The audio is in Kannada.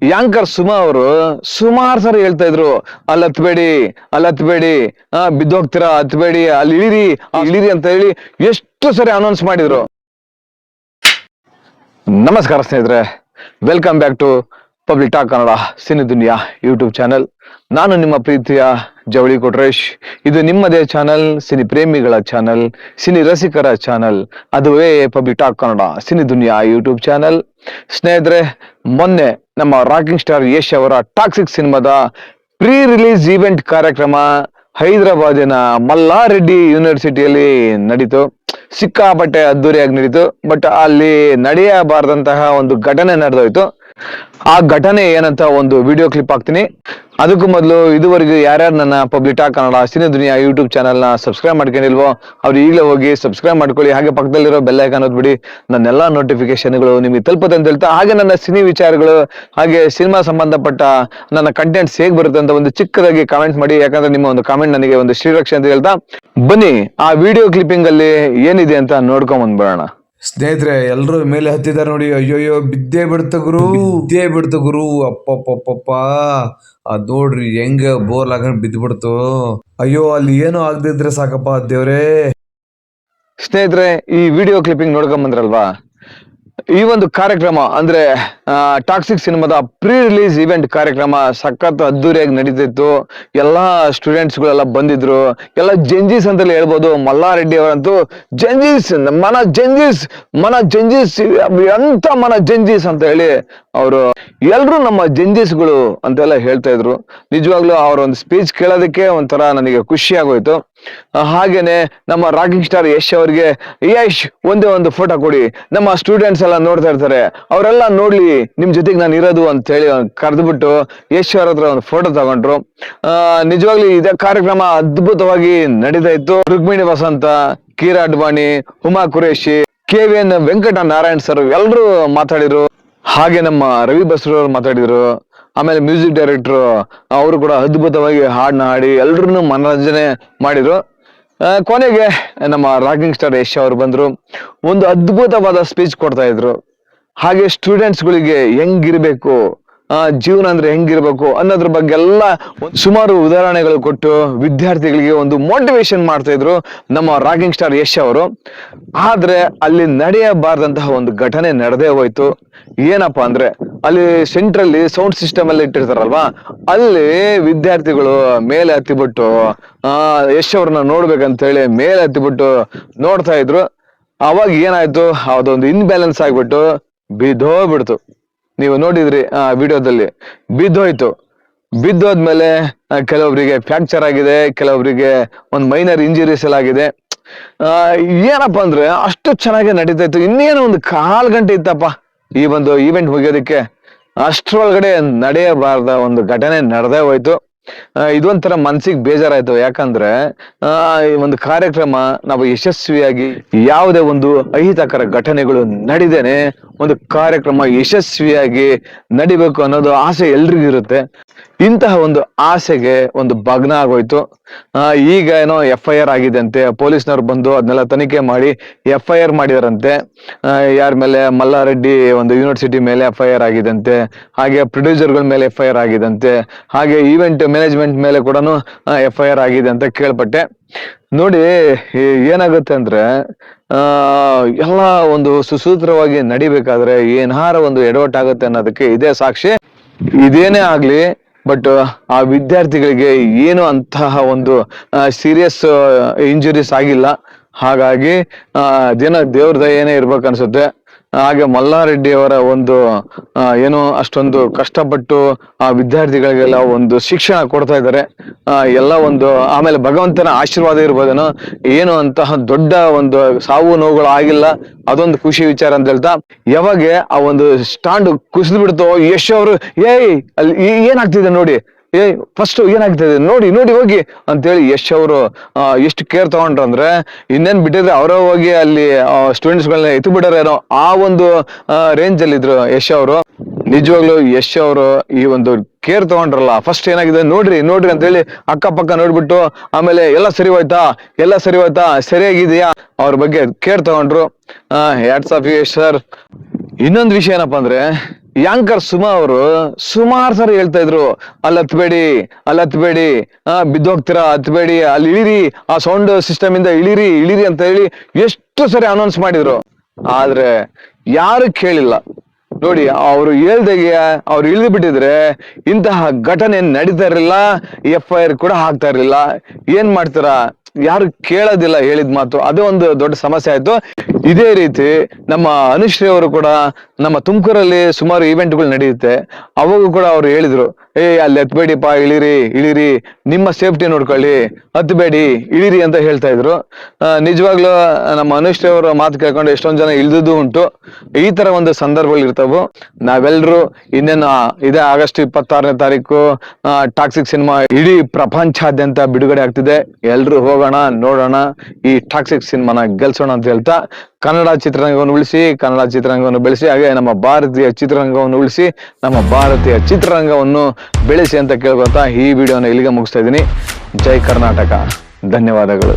ಯಾಂಕರ್ ಸುಮಾ ಅವರು ಸುಮಾರು ಸರಿ ಹೇಳ್ತಾ ಇದ್ರು, ಅಲ್ಲಿ ಹತ್ಬೇಡಿ ಬಿದ್ದೋಗ್ತೀರಾ, ಹತ್ಬೇಡಿ, ಅಲ್ಲಿ ಇಳಿರಿ ಅಂತ ಹೇಳಿ ಎಷ್ಟು ಸರಿ ಅನೌನ್ಸ್ ಮಾಡಿದ್ರು. ನಮಸ್ಕಾರ ಸ್ನೇಹಿತರೆ, welcome back to public talk Kannada cine Duniya YouTube channel. ನಾನು ನಿಮ್ಮ ಪ್ರೀತಿಯ ಜವಳಿ ಕೊಟ್ರೇಶ್. ಇದು ನಿಮ್ಮದೇ ಚಾನೆಲ್, ಸಿನಿ ಪ್ರೇಮಿಗಳ ಚಾನೆಲ್, ಸಿನಿ ರಸಿಕರ ಚಾನೆಲ್, ಅದುವೇ public talk Kannada cine Duniya YouTube channel. ಸ್ನೇಹಿತರೆ, ಮೊನ್ನೆ ನಮ್ಮ ರಾಕಿಂಗ್ ಸ್ಟಾರ್ ಯಶ್ ಅವರ ಟಾಕ್ಸಿಕ್ ಸಿನಿಮಾದ ಪ್ರೀ ರಿಲೀಸ್ ಈವೆಂಟ್ ಕಾರ್ಯಕ್ರಮ ಹೈದರಾಬಾದಿನ ಮಲ್ಲಾರೆಡ್ಡಿ ಯೂನಿವರ್ಸಿಟಿಯಲ್ಲಿ ನಡೀತು. ಸಿಕ್ಕಾಪಟ್ಟೆ ಅದ್ದೂರಿಯಾಗಿ ನಡೀತು. ಬಟ್ ಅಲ್ಲಿ ನಡೆಯಬಾರದಂತಹ ಒಂದು ಘಟನೆ ನಡೆದೋಯ್ತು. ಆ ಘಟನೆ ಏನಂತ ಒಂದು ವಿಡಿಯೋ ಕ್ಲಿಪ್ ಹಾಕ್ತೀನಿ. ಅದಕ್ಕೂ ಮೊದಲು ಇದುವರೆಗೂ ಯಾರ್ಯಾರು ನನ್ನ public talk Kannada cine Duniya YouTube ಚಾನಲ್ನ ಸಬ್ಸ್ಕ್ರೈಬ್ ಮಾಡ್ಕೊಂಡಿಲ್ವೋ ಅವ್ರು ಈಗಲೇ ಹೋಗಿ ಸಬ್ಸ್ಕ್ರೈಬ್ ಮಾಡ್ಕೊಳ್ಳಿ. ಹಾಗೆ ಪಕ್ಕದಲ್ಲಿರೋ ಬೆಲ್ ಐಕಾನ್ ಒತ್ಬಿಡಿ, ನನ್ನೆಲ್ಲ ನೋಟಿಫಿಕೇಶನ್ಗಳು ನಿಮಗೆ ತಲುಪುತ್ತೆ ಅಂತ ಹೇಳ್ತಾ, ಹಾಗೆ ನನ್ನ ಸಿನಿ ವಿಚಾರಗಳು ಹಾಗೆ ಸಿನಿಮಾ ಸಂಬಂಧಪಟ್ಟ ನನ್ನ ಕಂಟೆಂಟ್ಸ್ ಹೇಗೆ ಬರುತ್ತೆ ಅಂತ ಒಂದು ಚಿಕ್ಕದಾಗಿ ಕಾಮೆಂಟ್ ಮಾಡಿ. ಯಾಕಂದ್ರೆ ನಿಮ್ಮ ಒಂದು ಕಾಮೆಂಟ್ ನನಗೆ ಒಂದು ಶ್ರೀರಕ್ಷೆ ಅಂತ ಹೇಳ್ತಾ, ಬನ್ನಿ ಆ ವಿಡಿಯೋ ಕ್ಲಿಪ್ಪಿಂಗ್ ಅಲ್ಲಿ ಏನಿದೆ ಅಂತ ನೋಡ್ಕೊಂಡ್ ಬಂದ್ಬಿಡೋಣ. ಸ್ನೇಹಿತರೆ, ಎಲ್ಲರೂ ಮೇಲೆ ಹತ್ತಿದ್ದಾರೆ ನೋಡಿ. ಅಯ್ಯೋಯ್ಯೋ, ಬಿದ್ದೇ ಬಿಡ್ತು ಗುರು. ಅಪ್ಪಪ್ಪಪ್ಪ, ಅದ್ ನೋಡ್ರಿ ಹೆಂಗ ಬೋರ್ ಹಾಕೊಂಡ್ ಬಿದ್ದ್ಬಿಡ್ತು. ಅಯ್ಯೋ, ಅಲ್ಲಿ ಏನೋ ಆಗದಿದ್ರೆ ಸಾಕಪ್ಪ ದೇವ್ರೇ. ಸ್ನೇಹಿತರೆ, ಈ ವಿಡಿಯೋ ಕ್ಲಿಪ್ಪಿಂಗ್ ನೋಡ್ಕೊಂಡ್ ಬಂದ್ರಲ್ವಾ, ಈ ಒಂದು ಕಾರ್ಯಕ್ರಮ ಅಂದ್ರೆ ಟಾಕ್ಸಿಕ್ ಸಿನಿಮಾದ ಪ್ರೀ ರಿಲೀಸ್ ಇವೆಂಟ್ ಕಾರ್ಯಕ್ರಮ ಸಖತ್ ಅದ್ದೂರಿಯಾಗಿ ನಡೀತಿತ್ತು. ಎಲ್ಲಾ ಸ್ಟೂಡೆಂಟ್ಸ್ ಗಳೆಲ್ಲ ಬಂದಿದ್ರು, ಎಲ್ಲ ಜಂಜೀಸ್ ಅಂತಲೇ ಹೇಳ್ಬೋದು. ಮಲ್ಲಾರೆಡ್ಡಿ ಅವರಂತೂ ಜಂಜೀಸ್ ಮನ ಜಂಜೀಸ್ ಅಂತ ಮನ ಜಂಜೀಸ್ ಅಂತ ಹೇಳಿ ಅವರು ಎಲ್ರು ನಮ್ಮ ಜಂಜೀಸ್ಗಳು ಅಂತೆಲ್ಲ ಹೇಳ್ತಾ ಇದ್ರು. ನಿಜವಾಗ್ಲೂ ಅವರ ಒಂದು ಸ್ಪೀಚ್ ಕೇಳೋದಕ್ಕೆ ಒಂಥರ ನನಗೆ ಖುಷಿ ಆಗೋಯ್ತು. ಹಾಗೇನೆ ನಮ್ಮ ರಾಕಿಂಗ್ ಸ್ಟಾರ್ ಯಶ್ ಅವ್ರಿಗೆ, ಯಶ್ ಒಂದೇ ಒಂದು ಫೋಟೋ ಕೊಡಿ, ನಮ್ಮ ಸ್ಟೂಡೆಂಟ್ಸ್ ಎಲ್ಲ ನೋಡ್ತಾ ಇರ್ತಾರೆ, ಅವರೆಲ್ಲ ನೋಡ್ಲಿ ನಿಮ್ ಜೊತೆಗೆ ನಾನು ಇರೋದು ಅಂತ ಹೇಳಿ ಕರೆದ್ಬಿಟ್ಟು ಯಶ್ ಅವ್ರ ಹತ್ರ ಒಂದು ಫೋಟೋ ತಗೊಂಡ್ರು. ನಿಜವಾಗ್ಲೂ ಇದೇ ಕಾರ್ಯಕ್ರಮ ಅದ್ಭುತವಾಗಿ ನಡೀತಾ ಇತ್ತು. ರುಕ್ಮಿಣಿ ವಸಂತ, ಕೀರಾ ಅಡ್ವಾಣಿ, ಹುಮಾ ಕುರೇಶಿ, KVN ವೆಂಕಟ ನಾರಾಯಣ್ ಸರ್ ಎಲ್ಲರೂ ಮಾತಾಡಿದ್ರು. ಹಾಗೆ ನಮ್ಮ ರವಿ ಬಸ್ರೂರ್ ಮಾತಾಡಿದ್ರು. ಆಮೇಲೆ ಮ್ಯೂಸಿಕ್ ಡೈರೆಕ್ಟರ್ ಅವರು ಕೂಡ ಅದ್ಭುತವಾಗಿ ಹಾಡನ್ನ ಹಾಡಿ ಎಲ್ರನ್ನೂ ಮನರಂಜನೆ ಮಾಡಿದ್ರು. ಕೊನೆಗೆ ನಮ್ಮ ರಾಕಿಂಗ್ ಸ್ಟಾರ್ ಯಶ್ ಅವರು ಬಂದ್ರು, ಒಂದು ಅದ್ಭುತವಾದ ಸ್ಪೀಚ್ ಕೊಡ್ತಾ ಇದ್ರು. ಹಾಗೆ ಸ್ಟೂಡೆಂಟ್ಸ್ಗಳಿಗೆ ಹೆಂಗಿರ್ಬೇಕು, ಜೀವನ ಅಂದ್ರೆ ಹೆಂಗಿರ್ಬೇಕು ಅನ್ನೋದ್ರ ಬಗ್ಗೆ ಎಲ್ಲ ಸುಮಾರು ಉದಾಹರಣೆಗಳು ಕೊಟ್ಟು ವಿದ್ಯಾರ್ಥಿಗಳಿಗೆ ಒಂದು ಮೋಟಿವೇಶನ್ ಮಾಡ್ತಾ ಇದ್ರು ನಮ್ಮ ರಾಕಿಂಗ್ ಸ್ಟಾರ್ ಯಶ್ ಅವರು. ಆದ್ರೆ ಅಲ್ಲಿ ನಡೆಯಬಾರ್ದಂತಹ ಒಂದು ಘಟನೆ ನಡೆದೇ ಹೋಯ್ತು. ಏನಪ್ಪಾ ಅಂದ್ರೆ, ಅಲ್ಲಿ ಸೆಂಟ್ರಲ್ಲಿ ಸೌಂಡ್ ಸಿಸ್ಟಮ್ ಎಲ್ಲ ಇಟ್ಟಿರ್ತಾರಲ್ವಾ, ಅಲ್ಲಿ ವಿದ್ಯಾರ್ಥಿಗಳು ಮೇಲೆ ಹತ್ತಿಬಿಟ್ಟು ಯಶ್ ಅವ್ರನ್ನ ನೋಡ್ಬೇಕಂತ ಹೇಳಿ ಮೇಲೆ ಹತ್ತಿಬಿಟ್ಟು ನೋಡ್ತಾ ಇದ್ರು. ಅವಾಗ ಏನಾಯ್ತು, ಅದೊಂದು ಇನ್ಬ್ಯಾಲೆನ್ಸ್ ಆಗ್ಬಿಟ್ಟು ಬಿದ್ದೋಗ್ಬಿಡ್ತು. ನೀವು ನೋಡಿದ್ರಿ ಆ ವಿಡಿಯೋದಲ್ಲಿ, ಬಿದ್ದೋದ್ಮೇಲೆ ಕೆಲವೊಬ್ಬರಿಗೆ ಫ್ರಾಕ್ಚರ್ ಆಗಿದೆ, ಕೆಲವೊಬ್ಬರಿಗೆ ಒಂದು ಮೈನರ್ ಇಂಜುರೀಸ್ ಎಲ್ಲ ಆಗಿದೆ. ಏನಪ್ಪಾ ಅಂದ್ರೆ ಅಷ್ಟು ಚೆನ್ನಾಗಿ ನಡೀತಾ ಇತ್ತು. ಇನ್ನೇನು ಒಂದು 1/4 ಗಂಟೆ ಇತ್ತಪ್ಪ ಈ ಒಂದು ಈವೆಂಟ್ ಮುಗಿಯೋದಕ್ಕೆ. ಅಷ್ಟ್ರೊಳಗಡೆ ನಡೆಯಬಾರ್ದ ಒಂದು ಘಟನೆ ನಡೆದೇ ಹೋಯ್ತು. ಇದೊಂಥರ ಮನ್ಸಿಗೆ ಬೇಜಾರಾಯ್ತು. ಯಾಕಂದ್ರೆ ಈ ಒಂದು ಕಾರ್ಯಕ್ರಮ ನಾವು ಯಶಸ್ವಿಯಾಗಿ, ಯಾವುದೇ ಒಂದು ಅಹಿತಕರ ಘಟನೆಗಳು ನಡಿದೇನೆ ಒಂದು ಕಾರ್ಯಕ್ರಮ ಯಶಸ್ವಿಯಾಗಿ ನಡಿಬೇಕು ಅನ್ನೋದು ಆಸೆ ಎಲ್ರಿಗೂ ಇರುತ್ತೆ. ಇಂತಹ ಒಂದು ಆಸೆಗೆ ಒಂದು ಭಗ್ನ ಆಗೋಯ್ತು. ಈಗ ಏನೋ FIR ಆಗಿದೆ ಅಂತೆ. ಪೊಲೀಸ್ನವ್ರು ಬಂದು ಅದನ್ನೆಲ್ಲ ತನಿಖೆ ಮಾಡಿ FIR ಮಾಡಿದಾರಂತೆ. ಯಾರ ಮೇಲೆ? ಮಲ್ಲಾರೆಡ್ಡಿ ಒಂದು ಯೂನಿವರ್ಸಿಟಿ ಮೇಲೆ FIR ಆಗಿದಂತೆ, ಹಾಗೆ ಪ್ರೊಡ್ಯೂಸರ್ಗಳ ಮೇಲೆ FIR ಆಗಿದಂತೆ, ಹಾಗೆ ಈವೆಂಟ್ ಮ್ಯಾನೇಜ್ಮೆಂಟ್ ಮೇಲೆ ಕೂಡ FIR ಆಗಿದೆ ಅಂತ ಕೇಳ್ಪಟ್ಟೆ. ನೋಡಿ ಏನಾಗುತ್ತೆ ಅಂದ್ರೆ, ಎಲ್ಲ ಒಂದು ಸುಸೂತ್ರವಾಗಿ ನಡಿಬೇಕಾದ್ರೆ ಏನಾರ ಒಂದು ಎಡವಟ್ಟಾಗುತ್ತೆ ಅನ್ನೋದಕ್ಕೆ ಇದೇ ಸಾಕ್ಷಿ. ಇದೇನೇ ಆಗ್ಲಿ, ಬಟ್ ಆ ವಿದ್ಯಾರ್ಥಿಗಳಿಗೆ ಏನು ಅಂತಹ ಒಂದು ಸೀರಿಯಸ್ ಇಂಜುರೀಸ್ ಆಗಿಲ್ಲ. ಹಾಗಾಗಿ ಅದೇನೋ ದೇವ್ರ ದಯೆನೇ ಇರ್ಬೇಕು ಅನ್ಸುತ್ತೆ. ಹಾಗೆ ಮಲ್ಲಾರೆಡ್ಡಿ ಅವರ ಒಂದು ಏನು ಅಷ್ಟೊಂದು ಕಷ್ಟಪಟ್ಟು ಆ ವಿದ್ಯಾರ್ಥಿಗಳಿಗೆಲ್ಲ ಒಂದು ಶಿಕ್ಷಣ ಕೊಡ್ತಾ ಇದ್ದಾರೆ. ಎಲ್ಲ ಒಂದು ಆಮೇಲೆ ಭಗವಂತನ ಆಶೀರ್ವಾದ ಇರ್ಬೋದೇನೋ, ಏನು ಅಂತಹ ದೊಡ್ಡ ಒಂದು ಸಾವು ನೋವುಗಳು ಆಗಿಲ್ಲ. ಅದೊಂದು ಖುಷಿ ವಿಚಾರ ಅಂತ ಹೇಳ್ತಾ, ಯಾವಾಗ ಆ ಒಂದು ಸ್ಟಾಂಡ್ ಕುಸಿದು ಬಿಡ್ತು, ಯಶ್ ಅವರು ಅಲ್ಲಿ ಏನಾಗ್ತಿದೆ ನೋಡಿ, ಫಸ್ಟ್ ಏನಾಗ್ತದೆ ನೋಡಿ ಹೋಗಿ ಅಂತೇಳಿ ಯಶ್ ಅವರು ಎಷ್ಟು ಕೇರ್ ತಗೊಂಡ್ರು ಅಂದ್ರೆ, ಇನ್ನೇನ್ ಬಿಟ್ಟಿದ್ರೆ ಅವರೇ ಹೋಗಿ ಅಲ್ಲಿ ಸ್ಟೂಡೆಂಟ್ಸ್ಗಳನ್ನ ಎತ್ತು ಬಿಡೋರೇನೋ ಆ ಒಂದು ರೇಂಜ್ ಅಲ್ಲಿ ಇದ್ರು ಯಶ್ ಅವರು. ನಿಜವಾಗ್ಲು ಯಶ್ ಅವರು ಈ ಒಂದು ಕೇರ್ ತಗೊಂಡ್ರಲ್ಲ, ಫಸ್ಟ್ ಏನಾಗಿದೆ ನೋಡ್ರಿ ಅಂತ ಹೇಳಿ ಅಕ್ಕಪಕ್ಕ ನೋಡ್ಬಿಟ್ಟು ಆಮೇಲೆ ಎಲ್ಲ ಸರಿ ಹೋಯ್ತಾ ಸರಿಯಾಗಿದೆಯಾ ಅವ್ರ ಬಗ್ಗೆ ಕೇರ್ ತಗೊಂಡ್ರು. Hats off Yash sir. ಇನ್ನೊಂದು ವಿಷಯ ಏನಪ್ಪಾ ಅಂದ್ರೆ, ಯಾಂಕರ್ ಸುಮಾ ಅವರು ಸುಮಾರು ಸರಿ ಹೇಳ್ತಾ ಇದ್ರು, ಅಲ್ಲಿ ಹತ್ಬೇಡಿ, ಬಿದ್ದೋಗ್ತೀರಾ, ಹತ್ಬೇಡಿ, ಅಲ್ಲಿ ಇಳಿರಿ, ಆ ಸೌಂಡ್ ಸಿಸ್ಟಮ್ ಇಂದ ಇಳಿರಿ ಅಂತ ಹೇಳಿ ಎಷ್ಟು ಸರಿ ಅನೌನ್ಸ್ ಮಾಡಿದ್ರು. ಆದ್ರೆ ಯಾರು ಕೇಳಿಲ್ಲ ನೋಡಿ. ಅವ್ರು ಹೇಳ್ದಾಗೆ ಅವ್ರು ಇಳಿದು ಬಿಟ್ಟಿದ್ರೆ ಇಂತಹ ಘಟನೆ ನಡೀತಾ ಇರಲಿಲ್ಲ, FIR ಕೂಡ ಆಗ್ತಾ ಇರ್ಲಿಲ್ಲ. ಏನ್ ಮಾಡ್ತೀರಾ, ಯಾರು ಕೇಳೋದಿಲ್ಲ ಹೇಳಿದ ಮಾತು. ಅದೇ ಒಂದು ದೊಡ್ಡ ಸಮಸ್ಯೆ ಆಯ್ತು. ಇದೇ ರೀತಿ ನಮ್ಮ ಅನುಶ್ರೀ ಅವರು ಕೂಡ ನಮ್ಮ ತುಮಕೂರಲ್ಲಿ ಸುಮಾರು ಇವೆಂಟ್ಗಳು ನಡೆಯುತ್ತೆ, ಅವಾಗೂ ಕೂಡ ಅವ್ರು ಹೇಳಿದ್ರು, ಅಲ್ಲಿ ಹತ್ಬೇಡಿಪ್ಪ, ಇಳಿರಿ, ನಿಮ್ಮ ಸೇಫ್ಟಿ ನೋಡ್ಕೊಳ್ಳಿ, ಹತ್ಬೇಡಿ, ಇಳಿರಿ ಅಂತ ಹೇಳ್ತಾ ಇದ್ರು. ನಿಜವಾಗ್ಲೂ ನಮ್ಮ ಅನುಶ್ರೀ ಅವರ ಮಾತು ಕೇಳ್ಕೊಂಡು ಎಷ್ಟೊಂದ್ ಜನ ಇಳಿದುದು ಉಂಟು. ಈ ತರ ಒಂದು ಸಂದರ್ಭಗಳು ಇರ್ತಾವು. ನಾವೆಲ್ಲರೂ ಇನ್ನೇನು ಇದೇ ಆಗಸ್ಟ್ 26ನೇ ತಾರೀಕು ಟಾಕ್ಸಿಕ್ ಸಿನಿಮಾ ಇಡೀ ಪ್ರಪಂಚಾದ್ಯಂತ ಬಿಡುಗಡೆ ಆಗ್ತಿದೆ. ಎಲ್ರು ಹೋಗೋಣ, ನೋಡೋಣ, ಈ ಟಾಕ್ಸಿಕ್ ಸಿನಿಮಾನ ಗೆಲ್ಸೋಣ ಅಂತ ಹೇಳ್ತಾ, ಕನ್ನಡ ಚಿತ್ರರಂಗವನ್ನು ಉಳಿಸಿ, ಕನ್ನಡ ಚಿತ್ರರಂಗವನ್ನು ಬೆಳೆಸಿ, ಹಾಗೆ ನಮ್ಮ ಭಾರತೀಯ ಚಿತ್ರರಂಗವನ್ನು ಉಳಿಸಿ, ನಮ್ಮ ಭಾರತೀಯ ಚಿತ್ರರಂಗವನ್ನು ಬೆಳೆಸಿ ಅಂತ ಕೇಳ್ಕೊತಾ ಈ ವಿಡಿಯೋನ ಇಲ್ಲಿಗೆ ಮುಗಿಸ್ತಾ ಇದ್ದೀನಿ. ಜೈ ಕರ್ನಾಟಕ. ಧನ್ಯವಾದಗಳು.